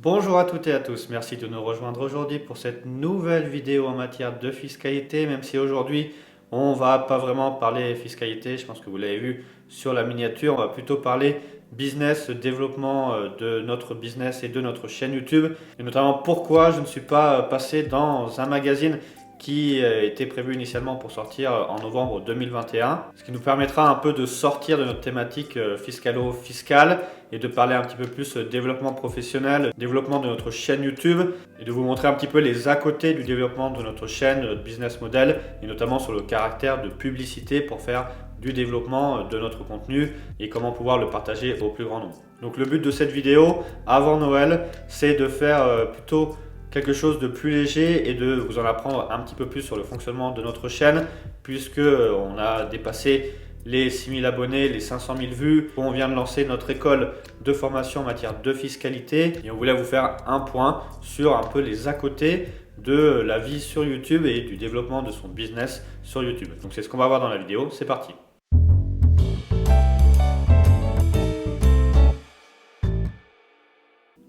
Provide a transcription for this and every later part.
Bonjour à toutes et à tous, merci de nous rejoindre aujourd'hui pour cette nouvelle vidéo en matière de fiscalité, même si aujourd'hui on va pas vraiment parler fiscalité, je pense que vous l'avez vu sur la miniature, on va plutôt parler business, développement de notre business et de notre chaîne YouTube, et notamment pourquoi je ne suis pas passé dans un magazine qui était prévu initialement pour sortir en novembre 2021, ce qui nous permettra un peu de sortir de notre thématique fiscalo-fiscale et de parler un petit peu plus développement professionnel, développement de notre chaîne YouTube et de vous montrer un petit peu les à côté du développement de notre chaîne, de notre business model et notamment sur le caractère de publicité pour faire du développement de notre contenu et comment pouvoir le partager au plus grand nombre. Donc le but de cette vidéo avant Noël, c'est de faire plutôt quelque chose de plus léger et de vous en apprendre un petit peu plus sur le fonctionnement de notre chaîne puisque on a dépassé les 6000 abonnés, les 500 000 vues. On vient de lancer notre école de formation en matière de fiscalité et on voulait vous faire un point sur un peu les à côté de la vie sur YouTube et du développement de son business sur YouTube. Donc c'est ce qu'on va voir dans la vidéo, c'est parti.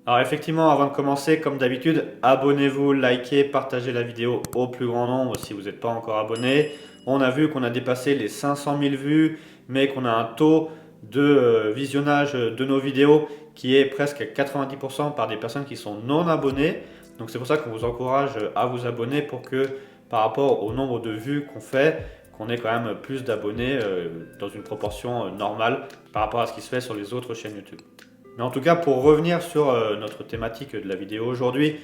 Alors effectivement, avant de commencer, comme d'habitude, abonnez-vous, likez, partagez la vidéo au plus grand nombre si vous n'êtes pas encore abonné. On a vu qu'on a dépassé les 500 000 vues, mais qu'on a un taux de visionnage de nos vidéos qui est presque à 90% par des personnes qui sont non abonnées. Donc c'est pour ça qu'on vous encourage à vous abonner pour que par rapport au nombre de vues qu'on fait, qu'on ait quand même plus d'abonnés dans une proportion normale par rapport à ce qui se fait sur les autres chaînes YouTube. Mais en tout cas, pour revenir sur notre thématique de la vidéo aujourd'hui,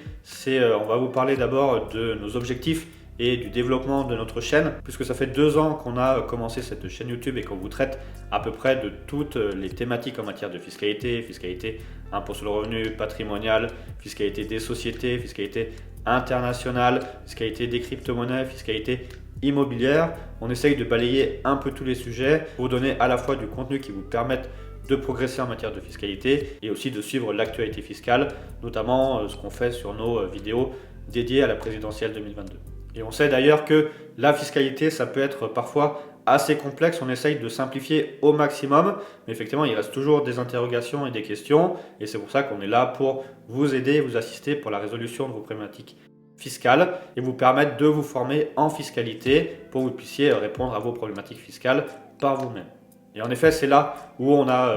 on va vous parler d'abord de nos objectifs et du développement de notre chaîne, puisque ça fait 2 ans qu'on a commencé cette chaîne YouTube et qu'on vous traite à peu près de toutes les thématiques en matière de fiscalité, fiscalité, impôt sur le revenu, patrimonial, fiscalité des sociétés, fiscalité internationale, fiscalité des crypto-monnaies, fiscalité immobilière. On essaye de balayer un peu tous les sujets pour vous donner à la fois du contenu qui vous permette de progresser en matière de fiscalité et aussi de suivre l'actualité fiscale, notamment ce qu'on fait sur nos vidéos dédiées à la présidentielle 2022. Et on sait d'ailleurs que la fiscalité, ça peut être parfois assez complexe, on essaye de simplifier au maximum, mais effectivement il reste toujours des interrogations et des questions, et c'est pour ça qu'on est là pour vous aider, vous assister pour la résolution de vos problématiques fiscales et vous permettre de vous former en fiscalité pour que vous puissiez répondre à vos problématiques fiscales par vous-même. Et en effet, c'est là où on a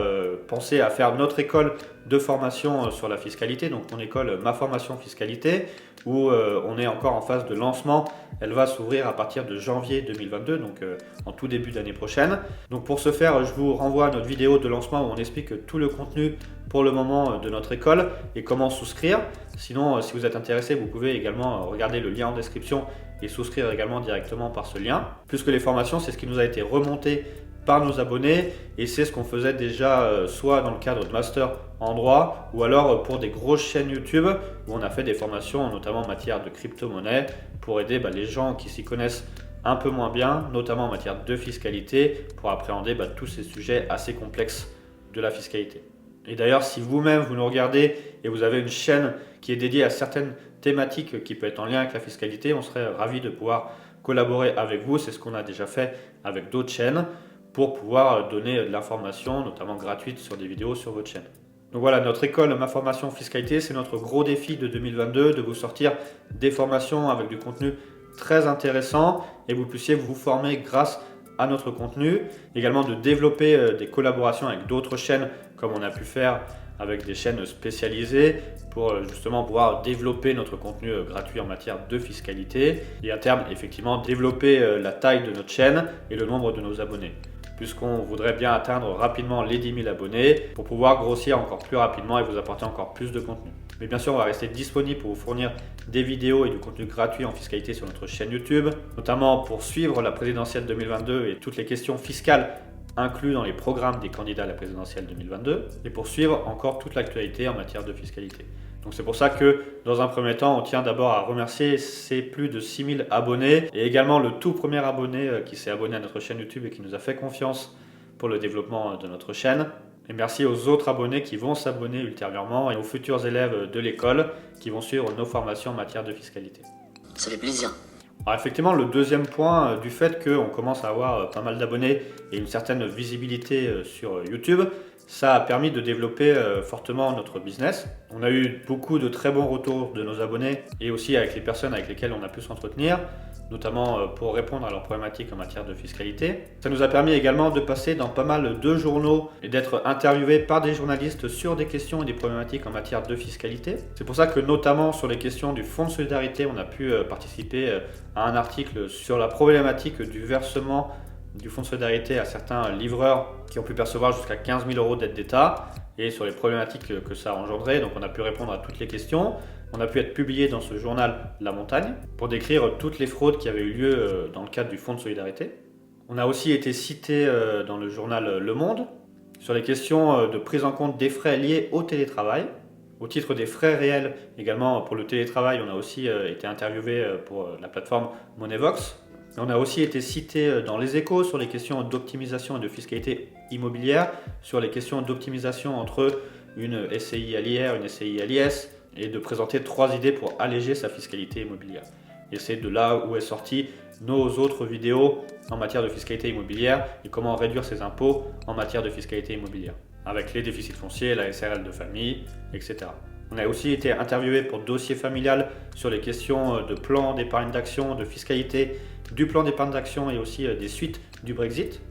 pensé à faire notre école de formation sur la fiscalité, donc mon école Ma Formation Fiscalité, où on est encore en phase de lancement. Elle va s'ouvrir à partir de janvier 2022, donc en tout début d'année prochaine. Donc pour ce faire, je vous renvoie à notre vidéo de lancement où on explique tout le contenu pour le moment de notre école et comment souscrire. Sinon, si vous êtes intéressé, vous pouvez également regarder le lien en description et souscrire également directement par ce lien. Plus que les formations, c'est ce qui nous a été remonté par nos abonnés et c'est ce qu'on faisait déjà soit dans le cadre de master en droit ou alors pour des grosses chaînes YouTube où on a fait des formations notamment en matière de crypto-monnaie pour aider les gens qui s'y connaissent un peu moins bien, notamment en matière de fiscalité pour appréhender tous ces sujets assez complexes de la fiscalité. Et d'ailleurs, si vous-même vous nous regardez et vous avez une chaîne qui est dédiée à certaines thématiques qui peut être en lien avec la fiscalité, on serait ravis de pouvoir collaborer avec vous. C'est ce qu'on a déjà fait avec d'autres chaînes pour pouvoir donner de l'information, notamment gratuite, sur des vidéos sur votre chaîne. Donc voilà, notre école Ma Formation Fiscalité, c'est notre gros défi de 2022, de vous sortir des formations avec du contenu très intéressant et vous puissiez vous former grâce à notre contenu. Également de développer des collaborations avec d'autres chaînes comme on a pu faire avec des chaînes spécialisées pour justement pouvoir développer notre contenu gratuit en matière de fiscalité et à terme effectivement développer la taille de notre chaîne et le nombre de nos abonnés, puisqu'on voudrait bien atteindre rapidement les 10 000 abonnés pour pouvoir grossir encore plus rapidement et vous apporter encore plus de contenu. Mais bien sûr, on va rester disponible pour vous fournir des vidéos et du contenu gratuit en fiscalité sur notre chaîne YouTube, notamment pour suivre la présidentielle 2022 et toutes les questions fiscales inclus dans les programmes des candidats à la présidentielle 2022 et pour suivre encore toute l'actualité en matière de fiscalité. Donc c'est pour ça que dans un premier temps, on tient d'abord à remercier ces plus de 6000 abonnés et également le tout premier abonné qui s'est abonné à notre chaîne YouTube et qui nous a fait confiance pour le développement de notre chaîne. Et merci aux autres abonnés qui vont s'abonner ultérieurement et aux futurs élèves de l'école qui vont suivre nos formations en matière de fiscalité. Ça fait plaisir. Alors effectivement, le deuxième point du fait qu'on commence à avoir pas mal d'abonnés et une certaine visibilité sur YouTube, ça a permis de développer fortement notre business. On a eu beaucoup de très bons retours de nos abonnés et aussi avec les personnes avec lesquelles on a pu s'entretenir, notamment pour répondre à leurs problématiques en matière de fiscalité. Ça nous a permis également de passer dans pas mal de journaux et d'être interviewés par des journalistes sur des questions et des problématiques en matière de fiscalité. C'est pour ça que notamment sur les questions du Fonds de solidarité, on a pu participer à un article sur la problématique du versement du Fonds de solidarité à certains livreurs qui ont pu percevoir jusqu'à 15 000 € d'aide d'État et sur les problématiques que ça a engendré. Donc on a pu répondre à toutes les questions. On a pu être publié dans ce journal La Montagne pour décrire toutes les fraudes qui avaient eu lieu dans le cadre du Fonds de solidarité. On a aussi été cité dans le journal Le Monde sur les questions de prise en compte des frais liés au télétravail. Au titre des frais réels également pour le télétravail, on a aussi été interviewé pour la plateforme Moneyvox. On a aussi été cité dans Les Échos sur les questions d'optimisation et de fiscalité immobilière, sur les questions d'optimisation entre une SCI à l'IR, une SCI à l'IS, et de présenter 3 idées pour alléger sa fiscalité immobilière. Et c'est de là où est sorti nos autres vidéos en matière de fiscalité immobilière et comment réduire ses impôts en matière de fiscalité immobilière, avec les déficits fonciers, la SRL de famille, etc. On a aussi été interviewé pour Dossier Familial sur les questions de plan d'épargne d'action, de fiscalité, du plan d'épargne d'action et aussi des suites du Brexit.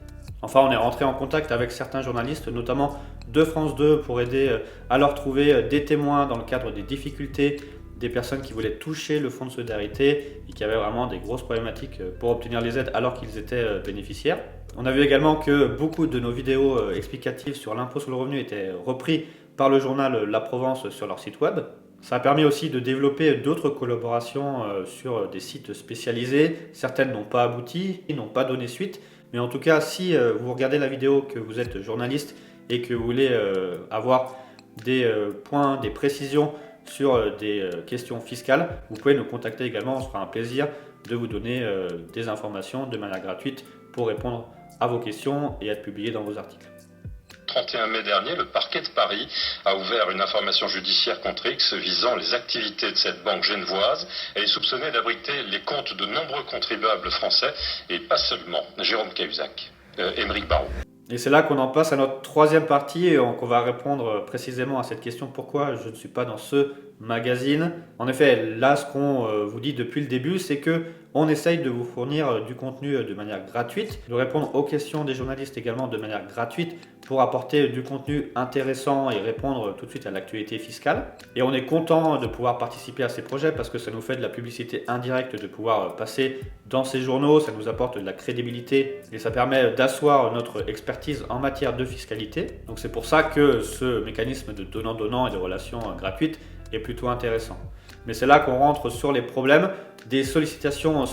Enfin, on est rentré en contact avec certains journalistes, notamment de France 2, pour aider à leur trouver des témoins dans le cadre des difficultés des personnes qui voulaient toucher le fonds de solidarité et qui avaient vraiment des grosses problématiques pour obtenir les aides alors qu'ils étaient bénéficiaires. On a vu également que beaucoup de nos vidéos explicatives sur l'impôt sur le revenu étaient repris par le journal La Provence sur leur site web. Ça a permis aussi de développer d'autres collaborations sur des sites spécialisés. Certaines n'ont pas abouti, n'ont pas donné suite. Mais en tout cas, si vous regardez la vidéo, que vous êtes journaliste et que vous voulez avoir des points, des précisions sur des questions fiscales, vous pouvez nous contacter également. On se fera un plaisir de vous donner des informations de manière gratuite pour répondre à vos questions et être publié dans vos articles. 31 mai dernier, le parquet de Paris a ouvert une information judiciaire contre X visant les activités de cette banque genevoise. Elle est soupçonnée d'abriter les comptes de nombreux contribuables français et pas seulement. Jérôme Cahuzac, Émeric Barraud. Et c'est là qu'on en passe à notre troisième partie et qu'on va répondre précisément à cette question: pourquoi je ne suis pas dans ce magazine. En effet, là, ce qu'on vous dit depuis le début, c'est que on essaye de vous fournir du contenu de manière gratuite, de répondre aux questions des journalistes également de manière gratuite pour apporter du contenu intéressant et répondre tout de suite à l'actualité fiscale. Et on est content de pouvoir participer à ces projets parce que ça nous fait de la publicité indirecte, de pouvoir passer dans ces journaux, ça nous apporte de la crédibilité et ça permet d'asseoir notre expertise en matière de fiscalité. Donc c'est pour ça que ce mécanisme de donnant-donnant et de relations gratuites est plutôt intéressant. Mais c'est là qu'on rentre sur les problèmes des sollicitations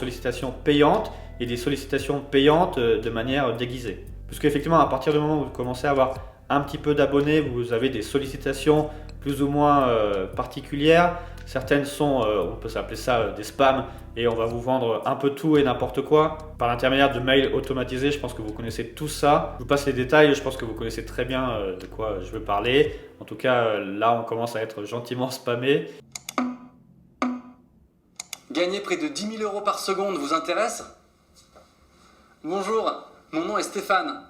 payantes et des sollicitations payantes de manière déguisée. Parce qu'effectivement, à partir du moment où vous commencez à avoir un petit peu d'abonnés, vous avez des sollicitations plus ou moins particulières. Certaines sont, on peut s'appeler ça des spams, et on va vous vendre un peu tout et n'importe quoi par l'intermédiaire de mails automatisés. Je pense que vous connaissez tout ça. Je vous passe les détails, je pense que vous connaissez très bien de quoi je veux parler. En tout cas, là, on commence à être gentiment spammé. Gagner près de 10 000 € par seconde vous intéresse? Bonjour, mon nom est Stéphane.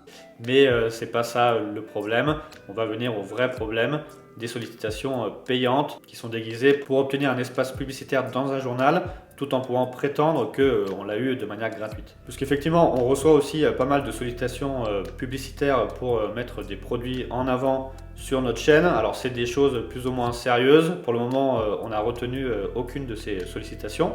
Mais c'est pas ça le problème. On va venir au vrai problème des sollicitations payantes qui sont déguisées pour obtenir un espace publicitaire dans un journal tout en pouvant prétendre qu'on l'a eu de manière gratuite. Parce qu'effectivement, on reçoit aussi pas mal de sollicitations publicitaires pour mettre des produits en avant sur notre chaîne. Alors c'est des choses plus ou moins sérieuses. Pour le moment, on n'a retenu aucune de ces sollicitations.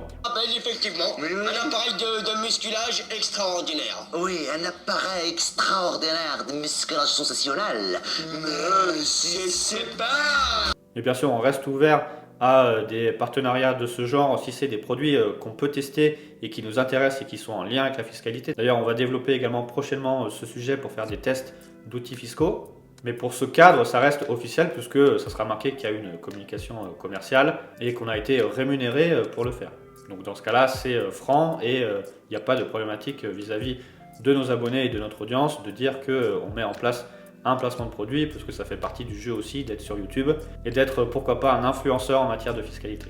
Effectivement, un appareil de musculage extraordinaire. Oui, un appareil extraordinaire de musculation sensationnelle. Mais c'est pas... Et bien sûr, on reste ouvert à des partenariats de ce genre si c'est des produits qu'on peut tester et qui nous intéressent et qui sont en lien avec la fiscalité. D'ailleurs, on va développer également prochainement ce sujet pour faire des tests d'outils fiscaux. Mais pour ce cadre, ça reste officiel puisque ça sera marqué qu'il y a une communication commerciale et qu'on a été rémunéré pour le faire. Donc dans ce cas-là, c'est franc et il n'y a pas de problématique vis-à-vis de nos abonnés et de notre audience de dire qu'on met en place un placement de produit, parce que ça fait partie du jeu aussi d'être sur YouTube et d'être pourquoi pas un influenceur en matière de fiscalité.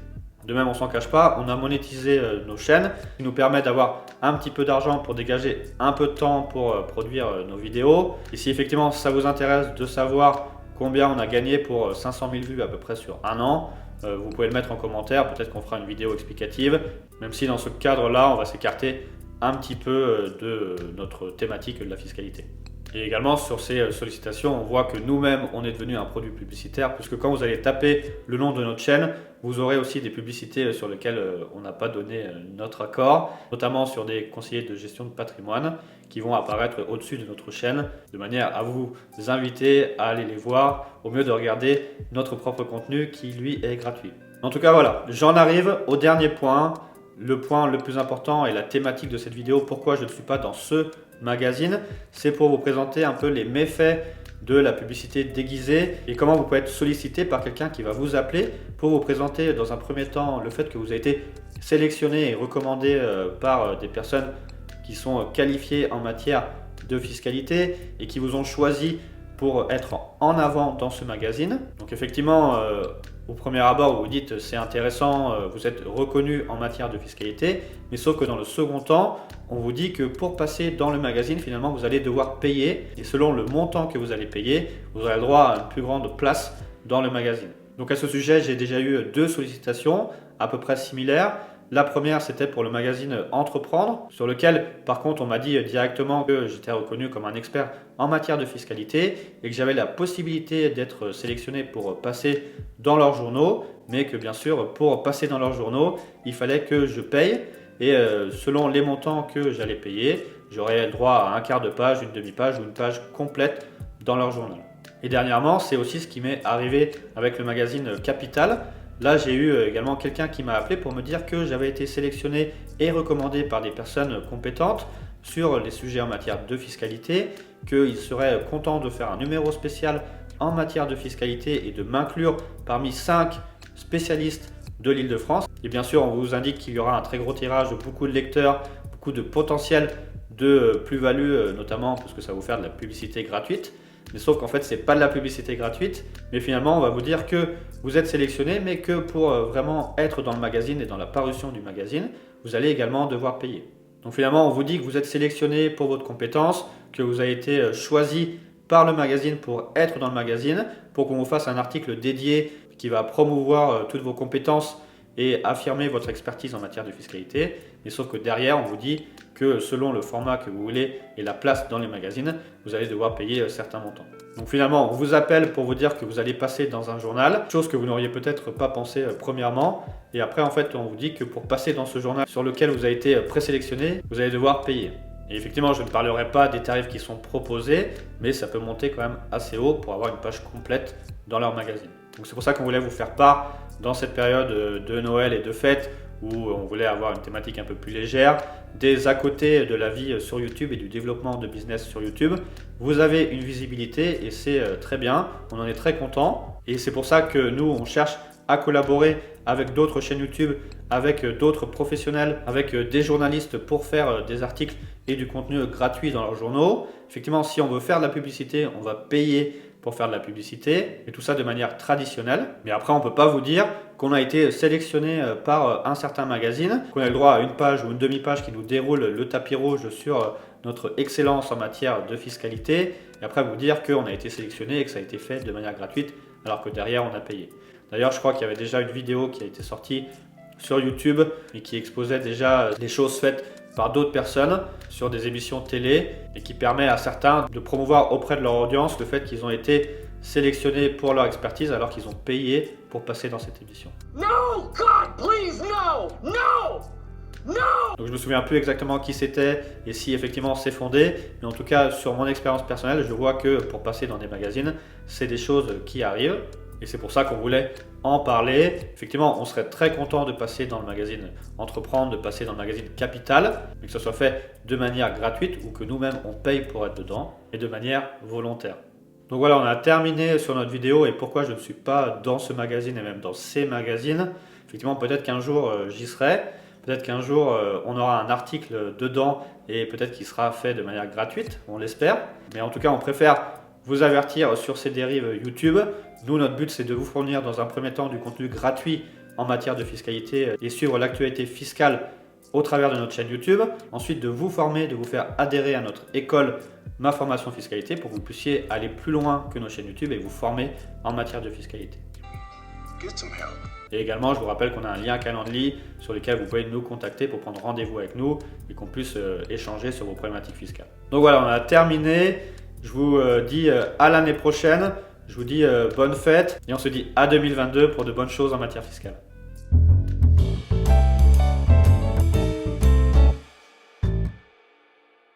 De même, on s'en cache pas, on a monétisé nos chaînes, ce qui nous permet d'avoir un petit peu d'argent pour dégager un peu de temps pour produire nos vidéos. Et si effectivement ça vous intéresse de savoir combien on a gagné pour 500 000 vues à peu près sur un an, vous pouvez le mettre en commentaire, peut-être qu'on fera une vidéo explicative, même si dans ce cadre-là, on va s'écarter un petit peu de notre thématique de la fiscalité. Et également sur ces sollicitations, on voit que nous-mêmes, on est devenu un produit publicitaire, puisque quand vous allez taper le nom de notre chaîne, vous aurez aussi des publicités sur lesquelles on n'a pas donné notre accord, notamment sur des conseillers de gestion de patrimoine qui vont apparaître au-dessus de notre chaîne, de manière à vous inviter à aller les voir, au mieux de regarder notre propre contenu qui lui est gratuit. En tout cas voilà, j'en arrive au dernier point, le point le plus important et la thématique de cette vidéo, pourquoi je ne suis pas dans ce magazine, c'est pour vous présenter un peu les méfaits de la publicité déguisée et comment vous pouvez être sollicité par quelqu'un qui va vous appeler pour vous présenter dans un premier temps le fait que vous avez été sélectionné et recommandé par des personnes qui sont qualifiées en matière de fiscalité et qui vous ont choisi pour être en avant dans ce magazine. Donc effectivement, au premier abord, vous vous dites c'est intéressant, vous êtes reconnu en matière de fiscalité, mais sauf que dans le second temps, on vous dit que pour passer dans le magazine, finalement, vous allez devoir payer, et selon le montant que vous allez payer, vous aurez le droit à une plus grande place dans le magazine. Donc à ce sujet, j'ai déjà eu 2 sollicitations à peu près similaires. La première, c'était pour le magazine Entreprendre, sur lequel, par contre, on m'a dit directement que j'étais reconnu comme un expert en matière de fiscalité et que j'avais la possibilité d'être sélectionné pour passer dans leurs journaux, mais que bien sûr, pour passer dans leurs journaux, il fallait que je paye et selon les montants que j'allais payer, j'aurais le droit à un quart de page, une demi-page ou une page complète dans leur journal. Et dernièrement, c'est aussi ce qui m'est arrivé avec le magazine Capital. Là, j'ai eu également quelqu'un qui m'a appelé pour me dire que j'avais été sélectionné et recommandé par des personnes compétentes sur les sujets en matière de fiscalité, qu'ils seraient contents de faire un numéro spécial en matière de fiscalité et de m'inclure parmi 5 spécialistes de l'Île-de-France. Et bien sûr, on vous indique qu'il y aura un très gros tirage, beaucoup de lecteurs, beaucoup de potentiel de plus-value, notamment parce que ça va vous faire de la publicité gratuite. Mais sauf qu'en fait, ce n'est pas de la publicité gratuite, mais finalement, on va vous dire que vous êtes sélectionné, mais que pour vraiment être dans le magazine et dans la parution du magazine, vous allez également devoir payer. Donc finalement, on vous dit que vous êtes sélectionné pour votre compétence, que vous avez été choisi par le magazine pour être dans le magazine, pour qu'on vous fasse un article dédié qui va promouvoir toutes vos compétences et affirmer votre expertise en matière de fiscalité. Mais sauf que derrière, on vous dit que selon le format que vous voulez et la place dans les magazines, vous allez devoir payer certains montants. Donc finalement, on vous appelle pour vous dire que vous allez passer dans un journal, chose que vous n'auriez peut-être pas pensé premièrement. Et après, en fait, on vous dit que pour passer dans ce journal sur lequel vous avez été présélectionné, vous allez devoir payer. Et effectivement, je ne parlerai pas des tarifs qui sont proposés, mais ça peut monter quand même assez haut pour avoir une page complète dans leur magazine. Donc c'est pour ça qu'on voulait vous faire part dans cette période de Noël et de fêtes où on voulait avoir une thématique un peu plus légère, des à côté de la vie sur YouTube et du développement de business sur YouTube. Vous avez une visibilité et c'est très bien, on en est très content. Et c'est pour ça que nous, on cherche à collaborer avec d'autres chaînes YouTube, avec d'autres professionnels, avec des journalistes pour faire des articles et du contenu gratuit dans leurs journaux. Effectivement, si on veut faire de la publicité, on va payer pour faire de la publicité, et tout ça de manière traditionnelle. Mais après, on ne peut pas vous dire qu'on a été sélectionné par un certain magazine, qu'on a le droit à une page ou une demi-page qui nous déroule le tapis rouge sur notre excellence en matière de fiscalité, et après vous dire qu'on a été sélectionné et que ça a été fait de manière gratuite, alors que derrière, on a payé. D'ailleurs, je crois qu'il y avait déjà une vidéo qui a été sortie sur YouTube et qui exposait déjà les choses faites par d'autres personnes sur des émissions télé et qui permet à certains de promouvoir auprès de leur audience le fait qu'ils ont été sélectionnés pour leur expertise alors qu'ils ont payé pour passer dans cette émission. No, God, please, no, no, no. Donc je me souviens plus exactement qui c'était et si effectivement c'est fondé, mais en tout cas sur mon expérience personnelle, je vois que pour passer dans des magazines, c'est des choses qui arrivent. Et c'est pour ça qu'on voulait en parler. Effectivement, on serait très content de passer dans le magazine Entreprendre, de passer dans le magazine Capital, mais que ce soit fait de manière gratuite ou que nous-mêmes on paye pour être dedans et de manière volontaire. Donc voilà, on a terminé sur notre vidéo et pourquoi je ne suis pas dans ce magazine et même dans ces magazines. Effectivement, peut-être qu'un jour j'y serai, peut-être qu'un jour on aura un article dedans et peut-être qu'il sera fait de manière gratuite, on l'espère. Mais en tout cas, on préfère vous avertir sur ces dérives YouTube. Nous, notre but, c'est de vous fournir dans un premier temps du contenu gratuit en matière de fiscalité et suivre l'actualité fiscale au travers de notre chaîne YouTube. Ensuite, de vous former, de vous faire adhérer à notre école Ma Formation Fiscalité pour que vous puissiez aller plus loin que nos chaînes YouTube et vous former en matière de fiscalité. Et également, je vous rappelle qu'on a un lien Calendly sur lequel vous pouvez nous contacter pour prendre rendez-vous avec nous et qu'on puisse échanger sur vos problématiques fiscales. Donc voilà, on a terminé. Je vous dis à l'année prochaine. Je vous dis bonne fête et on se dit à 2022 pour de bonnes choses en matière fiscale.